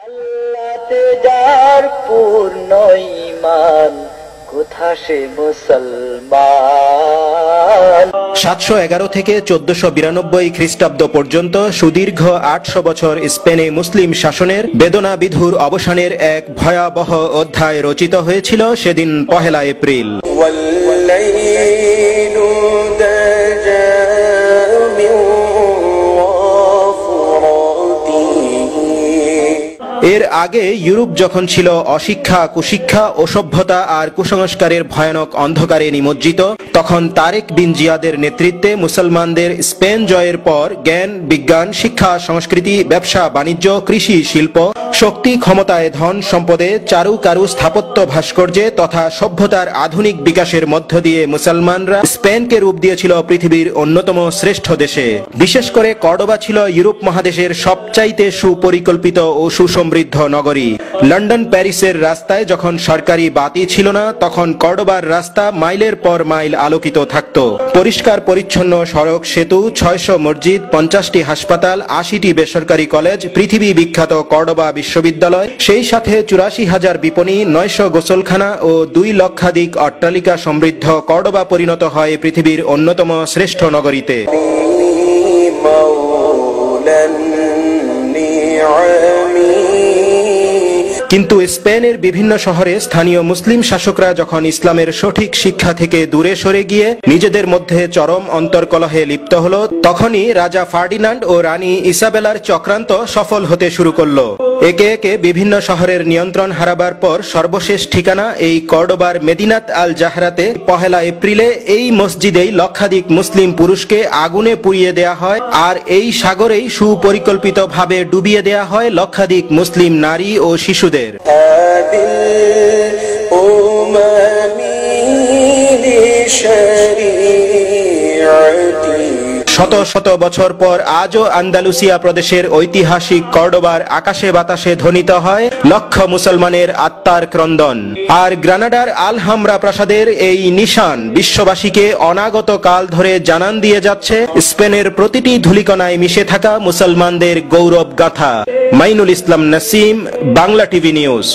আল্লাহতে যার পূর্ণ ঈমান, কোথা সে মুসলমান। 711 থেকে 1492 খ্রিস্টাব্দ পর্যন্ত সুদীর্ঘ 800 বছর স্পেনে মুসলিম শাসনের বেদনা বিধুর অবসানের এক ভয়াবহ অধ্যায় রচিত হয়েছিল সেদিন 1 এপ্রিল। এর আগে ইউরোপ যখন ছিল অশিক্ষা, কুশিক্ষা, অসভ্যতা আর কুসংস্কারের ভয়ানক অন্ধকারে নিমজ্জিত, তখন তারেক বিন জিয়াদের নেতৃত্বে মুসলমানদের স্পেন জয়ের পর জ্ঞান, বিজ্ঞান, শিক্ষা, সংস্কৃতি, ব্যবসা, বাণিজ্য, কৃষি, শিল্প, শক্তি, ক্ষমতায়, ধন সম্পদে, চারু কারু, স্থাপত্য, ভাস্কর্যে তথা সভ্যতার আধুনিক বিকাশের মধ্য দিয়ে মুসলমানরা স্পেনকে রূপ দিয়েছিল পৃথিবীর অন্যতম শ্রেষ্ঠ দেশে। বিশেষ করে কর্ডোবা ছিল ইউরোপ মহাদেশের সবচাইতে সুপরিকল্পিত ও সুসমৃদ্ধ নগরী। লন্ডন, প্যারিসের রাস্তায় যখন সরকারি বাতি ছিল না, তখন কর্ডোবার রাস্তা মাইলের পর মাইল আলোকিত থাকত। পরিষ্কার পরিচ্ছন্ন সড়ক, সেতু, 600 মসজিদ, 50টি হাসপাতাল, 80টি বেসরকারি কলেজ, পৃথিবী বিখ্যাত কর্ডোবা বিশ্ববিদ্যালয়, সেই সাথে 84,000 বিপণী, 900 গোসলখানা ও 2 লক্ষাধিক অট্টালিকা সমৃদ্ধ কর্ডোবা পরিণত হয় পৃথিবীর অন্যতম শ্রেষ্ঠ নগরীতে। কিন্তু স্পেনের বিভিন্ন শহরে স্থানীয় মুসলিম শাসকরা যখন ইসলামের সঠিক শিক্ষা থেকে দূরে সরে গিয়ে নিজেদের মধ্যে চরম অন্তর্কলহে লিপ্ত হলো, তখনই রাজা ফার্ডিনান্ড ও রানী ইসাবেলার চক্রান্ত সফল হতে শুরু করলো। একে একে বিভিন্ন শহরের নিয়ন্ত্রণ হারাবার পর সর্বশেষ ঠিকানা এই কর্ডোবার মেদিনাত আল জাহরাতে 1 এপ্রিলে এই মসজিদেই লক্ষাধিক মুসলিম পুরুষকে আগুনে পুড়িয়ে দেয়া হয়, আর এই সাগরেই সুপরিকল্পিতভাবে ডুবিয়ে দেয়া হয় লক্ষাধিক মুসলিম নারী ও শিশুদের। শত শত বছর পর আজও আন্দালুসিয়া প্রদেশের ঐতিহাসিক কর্ডোবার আকাশে বাতাসে ধ্বনিত হয় লক্ষ মুসলমানের আত্মার ক্রন্দন। আর গ্রানাডার আলহামরা প্রাসাদের এই নিশান বিশ্ববাসীকে অনাগত কাল ধরে জানান দিয়ে যাচ্ছে স্পেনের প্রতিটি ধূলিকণায় মিশে থাকা মুসলমানদের গৌরব গাথা। মাইনুল ইসলাম নাসিম, বাংলা টিভি নিউজ।